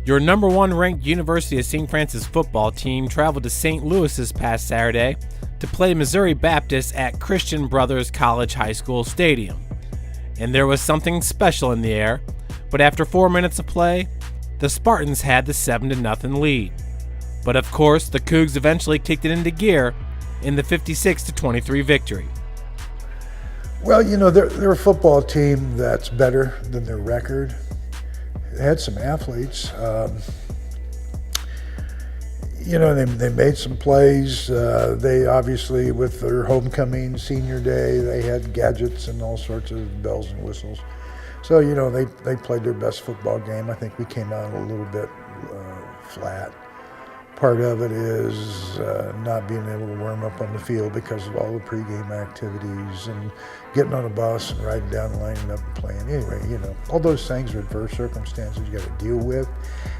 Your number one ranked University of St. Francis football team traveled to St. Louis this past Saturday to play Missouri Baptist at Christian Brothers College High School Stadium. And there was something special in the air, but after 4 minutes of play, the Spartans had the 7-0 lead. But of course, the Cougs eventually kicked it into gear in the 56-23 victory. Well, they're a football team that's better than their record. They had some athletes. They made some plays. They obviously, with their homecoming, senior day, they had gadgets and all sorts of bells and whistles. So, they played their best football game. I think we came out a little bit flat. Part of it is not being able to warm up on the field because of all the pregame activities and getting on a bus and riding down the line and up and playing. Anyway, all those things are adverse circumstances you got to deal with.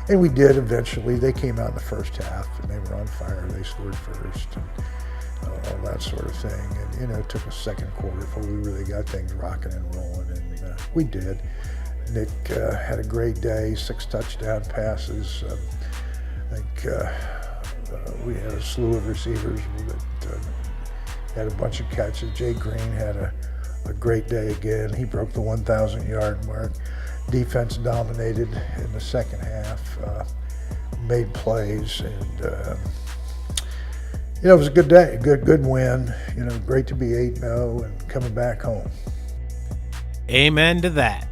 And we did eventually. They came out in the first half and they were on fire. They scored first and all that sort of thing. And, it took a second quarter before we really got things rocking and rolling. And we did. Nick had a great day, 6 touchdown passes. I think we had a slew of receivers that had a bunch of catches. Jay Green had a great day again. He broke the 1,000-yard mark. Defense dominated in the second half, made plays, and it was a good day, good win. Great to be 8-0 and coming back home. Amen to that.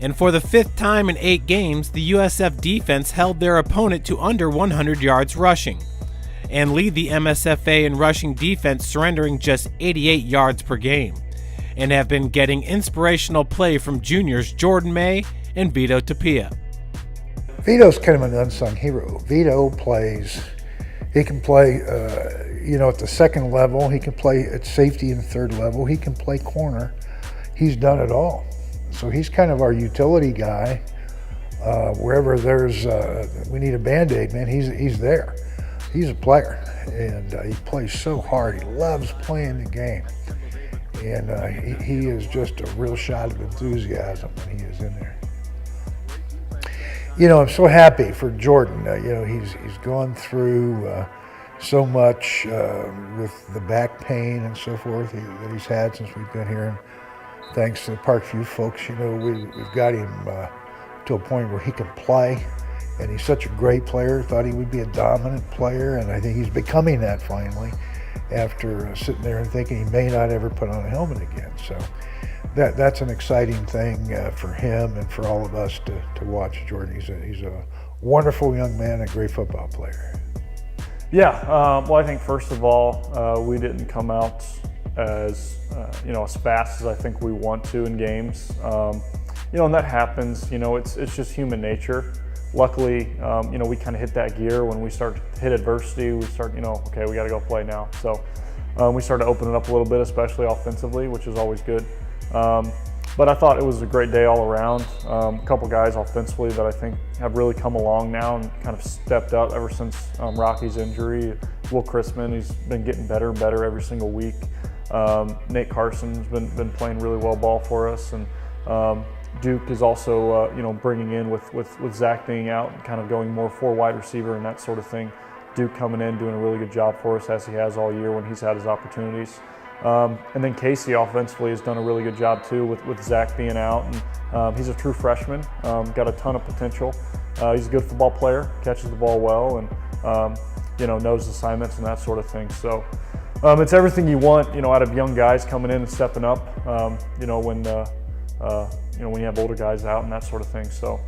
And for the 5th time in 8 games, the USF defense held their opponent to under 100 yards rushing and lead the MSFA in rushing defense, surrendering just 88 yards per game, and have been getting inspirational play from juniors Jordan May and Vito Tapia. Vito's kind of an unsung hero. Vito he can play, at the second level. He can play at safety and third level. He can play corner. He's done it all. So he's kind of our utility guy. Wherever we need a Band-Aid, man, he's there. He's a player, and he plays so hard. He loves playing the game. And he is just a real shot of enthusiasm when he is in there. I'm so happy for Jordan. He's gone through so much with the back pain and so forth that he's had since we've been here. And thanks to the Parkview folks, we've got him to a point where he can play. And he's such a great player. Thought he would be a dominant player, and I think he's becoming that finally after sitting there and thinking he may not ever put on a helmet again. So that's an exciting thing for him and for all of us to watch Jordan. He's a wonderful young man, a great football player. Yeah, well, I think first of all, we didn't come out as as fast as I think we want to in games. And that happens. It's just human nature. Luckily, we kind of hit that gear when we start to hit adversity. We start, okay, we got to go play now. So we started to open it up a little bit, especially offensively, which is always good. But I thought it was a great day all around. A couple guys offensively that I think have really come along now and kind of stepped up ever since Rocky's injury. Will Chrisman, he's been getting better and better every single week. Nate Carson's been playing really well ball for us, and Duke is also bringing in with Zach being out and kind of going more for wide receiver and that sort of thing. Duke coming in doing a really good job for us as he has all year when he's had his opportunities. And then Casey offensively has done a really good job too with Zach being out, and he's a true freshman, got a ton of potential. He's a good football player, catches the ball well, and knows assignments and that sort of thing. So it's everything you want, out of young guys coming in and stepping up. When you have older guys out and that sort of thing. So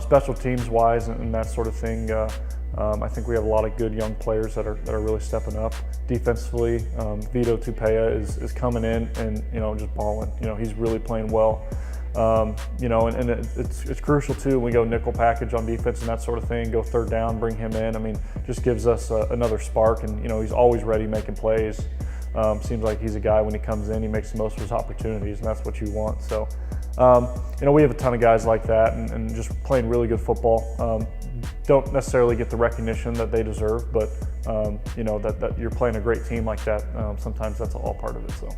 special teams wise and that sort of thing, I think we have a lot of good young players that are really stepping up. Defensively, Vito Tapia is coming in and just balling. He's really playing well. And it's crucial too. We go nickel package on defense and that sort of thing. Go third down, bring him in. I mean, just gives us another spark. And he's always ready making plays. Seems like he's a guy when he comes in, he makes the most of his opportunities, and that's what you want. So, we have a ton of guys like that, and just playing really good football. Don't necessarily get the recognition that they deserve, but that you're playing a great team like that. Sometimes that's all part of it. So.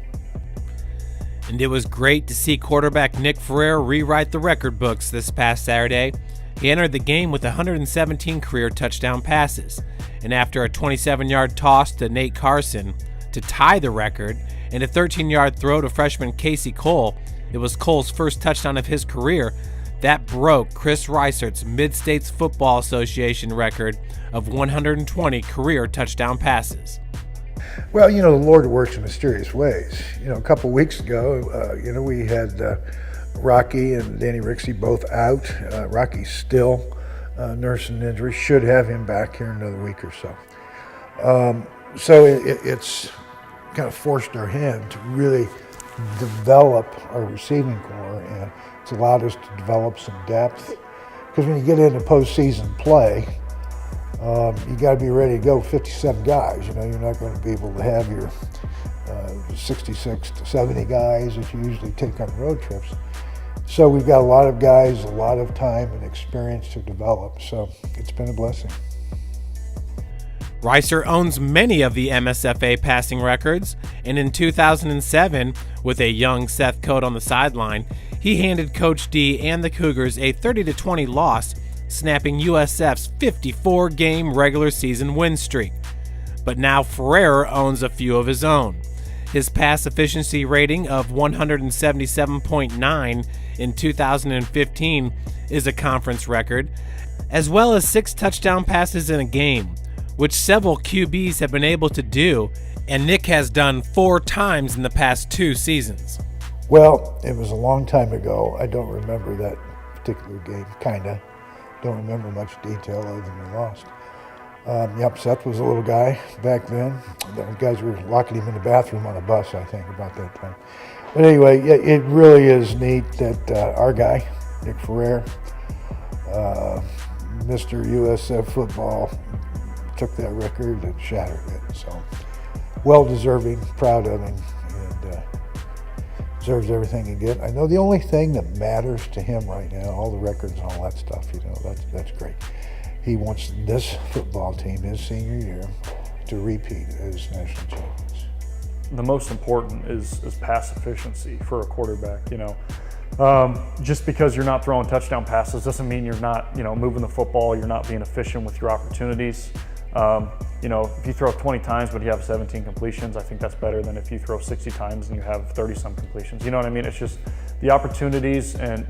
And it was great to see quarterback Nick Ferrer rewrite the record books this past Saturday He entered the game with 117 career touchdown passes, and after a 27-yard toss to Nate Carson to tie the record and a 13-yard throw to freshman Casey Cole, it was Cole's first touchdown of his career, that broke Chris Reisert's Mid-States Football Association record of 120 career touchdown passes. Well, the Lord works in mysterious ways. A couple weeks ago, we had Rocky and Danny Rixey both out. Rocky's still nursing an injury. Should have him back here in another week or so. So it's kind of forced our hand to really develop our receiving core, and it's allowed us to develop some depth. Because when you get into postseason play, you got to be ready to go 57 guys. You're not going to be able to have your 66 to 70 guys that you usually take on road trips. So we've got a lot of guys, a lot of time and experience to develop. So it's been a blessing. Reiser owns many of the MSFA passing records, and in 2007, with a young Seth Coate on the sideline, he handed Coach D and the Cougars a 30-20 loss, snapping USF's 54-game regular season win streak. But now Ferrer owns a few of his own. His pass efficiency rating of 177.9 in 2015 is a conference record, as well as 6 touchdown passes in a game, which several QBs have been able to do, and Nick has done 4 times in the past 2 seasons. Well, it was a long time ago. I don't remember that particular game, kinda. Don't remember much detail other than we lost. Seth was a little guy back then. The guys were locking him in the bathroom on a bus, I think, about that time. But anyway, it really is neat that our guy, Nick Ferrer, Mr. USF football, took that record and shattered it. So, well-deserving, proud of him, and deserves everything he gets. I know the only thing that matters to him right now, all the records and all that stuff, that's great. He wants this football team, his senior year, to repeat as national champions. The most important is pass efficiency for a quarterback. Just because you're not throwing touchdown passes doesn't mean you're not, moving the football, you're not being efficient with your opportunities. If you throw 20 times but you have 17 completions, I think that's better than if you throw 60 times and you have 30-some completions. You know what I mean? It's just the opportunities and,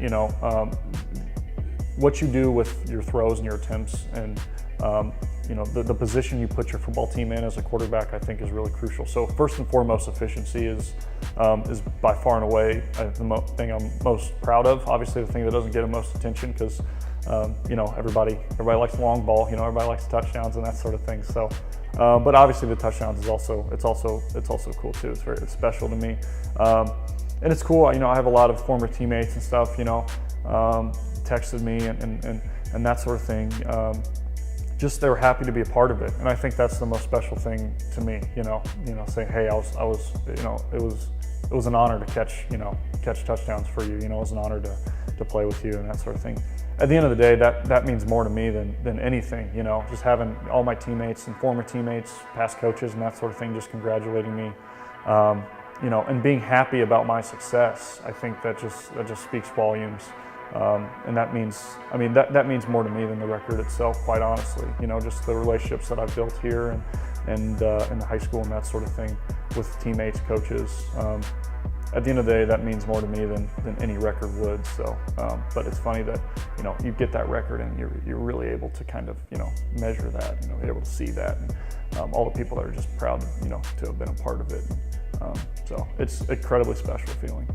what you do with your throws and your attempts and, the position you put your football team in as a quarterback, I think is really crucial. So first and foremost, efficiency is by far and away the thing I'm most proud of. Obviously, the thing that doesn't get the most attention because everybody likes the long ball. Everybody likes touchdowns and that sort of thing. So, but obviously the touchdowns is also cool too. It's special to me, and it's cool. I have a lot of former teammates and stuff. Texted me and that sort of thing. Just they were happy to be a part of it, and I think that's the most special thing to me. Saying, hey, I was, it was an honor to catch touchdowns for you. It was an honor to play with you and that sort of thing. At the end of the day, that means more to me than anything. Just having all my teammates and former teammates, past coaches, and that sort of thing, just congratulating me, and being happy about my success. I think that just speaks volumes. And that means, that means more to me than the record itself, quite honestly. Just the relationships that I've built here and in the high school and that sort of thing with teammates, coaches. At the end of the day, that means more to me than any record would. So, but it's funny that, you get that record and you're really able to kind of, measure that, be able to see that. And all the people that are just proud, to have been a part of it. So it's an incredibly special feeling.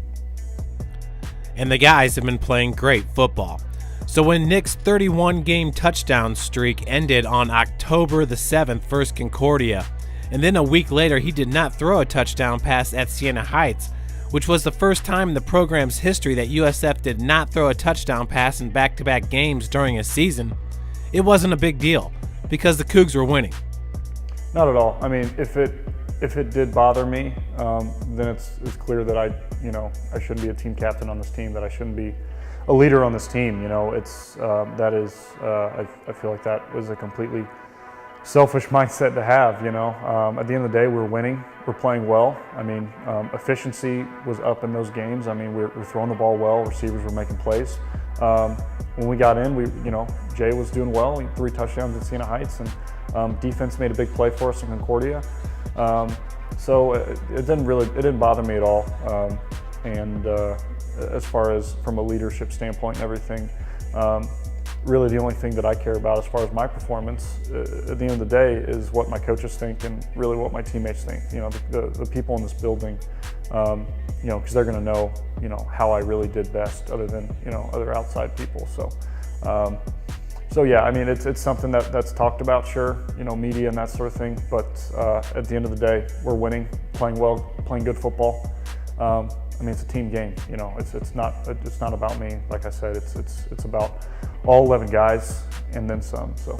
And the guys have been playing great football. So when Nick's 31-game touchdown streak ended on October the 7th versus Concordia, and then a week later he did not throw a touchdown pass at Siena Heights, which was the first time in the program's history that USF did not throw a touchdown pass in back-to-back games during a season, it wasn't a big deal because the Cougs were winning. Not at all. If it did bother me, then it's clear that I shouldn't be a team captain on this team, that I shouldn't be a leader on this team. I feel like that was a completely selfish mindset to have. At the end of the day, we're winning, we're playing well. Efficiency was up in those games. We're throwing the ball well, receivers were making plays. When we got in, Jay was doing well. 3 touchdowns at Siena Heights, and defense made a big play for us in Concordia. So it didn't bother me at all. And as far as from a leadership standpoint and everything, really the only thing that I care about as far as my performance at the end of the day is what my coaches think and really what my teammates think. The people in this building, because they're going to know, how I really did best other than, other outside people. So yeah, I mean, it's something that's talked about, sure, media and that sort of thing. But at the end of the day, we're winning, playing well, playing good football. I mean, it's a team game. It's not about me. Like I said, it's about all 11 guys and then some. So.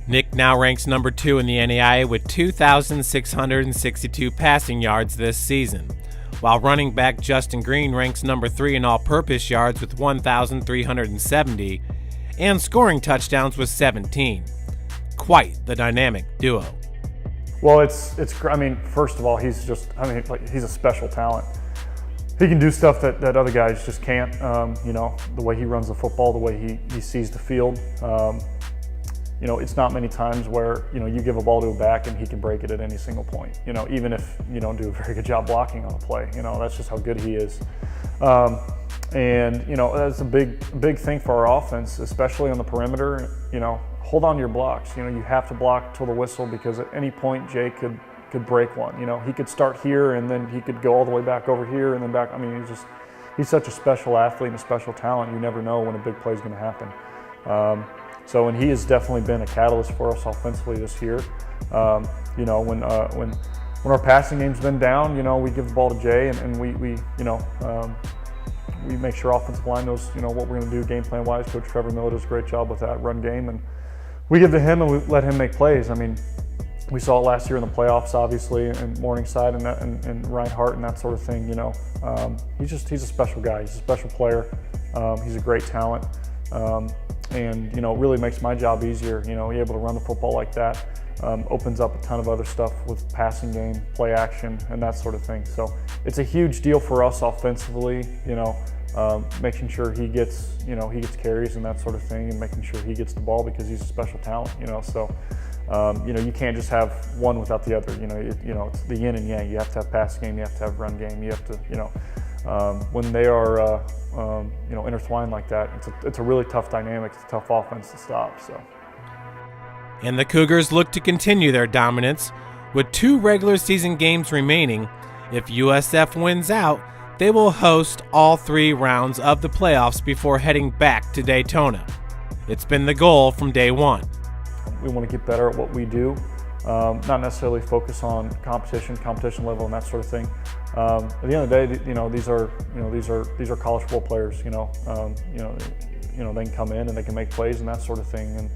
Nick now ranks number 2 in the NAIA with 2,662 passing yards this season, while running back Justin Green ranks number 3 in all-purpose yards with 1,370 and scoring touchdowns with 17. Quite the dynamic duo. Well, I mean, first of all, he's a special talent. He can do stuff that other guys just can't. The way he runs the football, the way he sees the field. It's not many times where, you give a ball to a back and he can break it at any single point. Even if you don't do a very good job blocking on a play, that's just how good he is. And that's a big thing for our offense, especially on the perimeter. Hold on to your blocks. You have to block till the whistle, because at any point Jay could break one. He could start here and then he could go all the way back over here and then back. I mean, he's such a special athlete and a special talent. You never know when a big play is going to happen. And he has definitely been a catalyst for us offensively this year. When our passing game's been down, we give the ball to Jay and we make sure offensive line knows, what we're going to do game plan wise. Coach Trevor Miller does a great job with that run game, and we give to him and we let him make plays. I mean, we saw it last year in the playoffs, obviously, and Morningside and Reinhardt and that sort of thing. He's a special guy. He's a special player. He's a great talent, and really makes my job easier. Able to run the football like that opens up a ton of other stuff with passing game, play action, and that sort of thing. So it's a huge deal for us offensively. Making sure he gets carries and that sort of thing, and making sure he gets the ball because he's a special talent. You can't just have one without the other. It's the yin and yang. You have to have pass game. You have to have run game. You have to, when they are, intertwined like that, it's a really tough dynamic. It's a tough offense to stop. So. And the Cougars look to continue their dominance with 2 regular season games remaining. If USF wins out, they will host all 3 rounds of the playoffs before heading back to Daytona. It's been the goal from day one. We want to get better at what we do, not necessarily focus on competition level and that sort of thing. At the end of the day, these are college football players. They can come in and they can make plays and that sort of thing, and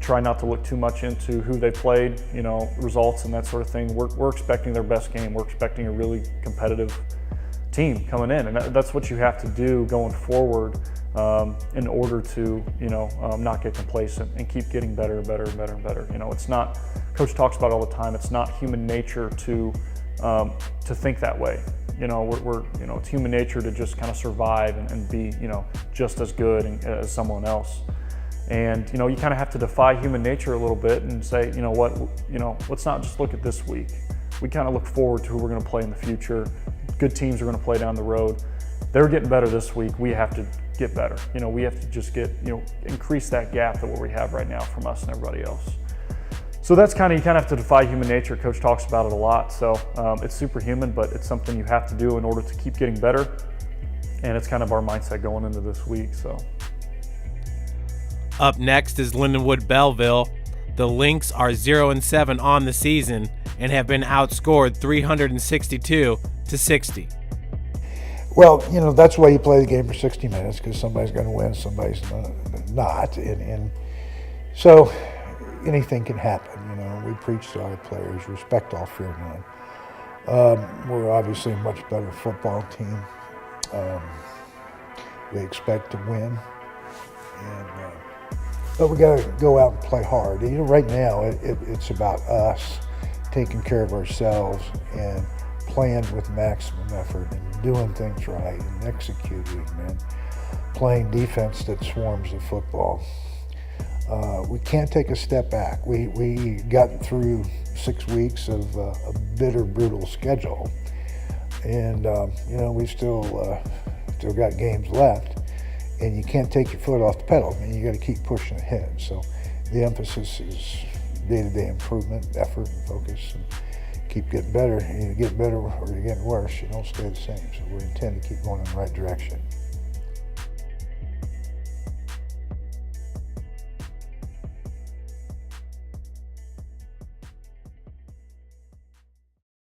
try not to look too much into who they played, results and that sort of thing. We're expecting their best game. We're expecting a really competitive team coming in, and that's what you have to do going forward in order to, not get complacent and keep getting better and better and better and better. It's not, Coach talks about it all the time, it's not human nature to think that way. It's human nature to just kind of survive and be, just as good as someone else. And, you kind of have to defy human nature a little bit and say, let's not just look at this week. We kind of look forward to who we're going to play in the future. Good teams are going to play down the road. They're getting better this week. We have to get better. We have to just increase that gap that what we have right now from us and everybody else. So that's you kind of have to defy human nature. Coach talks about it a lot. So it's superhuman, but it's something you have to do in order to keep getting better. And it's kind of our mindset going into this week. So. Up next is Lindenwood Belleville. The Lynx are 0-7 on the season and have been outscored 362-60. Well, that's why you play the game for 60 minutes, because somebody's going to win, somebody's not. And so anything can happen. We preach to our players, respect all, fear none. We're obviously a much better football team. We expect to win. But we got to go out and play hard. Right now, it's about us taking care of ourselves and playing with maximum effort and doing things right and executing and playing defense that swarms the football. We can't take a step back. We got through 6 weeks of a bitter, brutal schedule, and we still got games left, and you can't take your foot off the pedal. I mean, you got to keep pushing ahead. So the emphasis is day-to-day improvement, effort, and focus, and keep getting better. You get better or you're getting worse. You don't stay the same. So we intend to keep going in the right direction.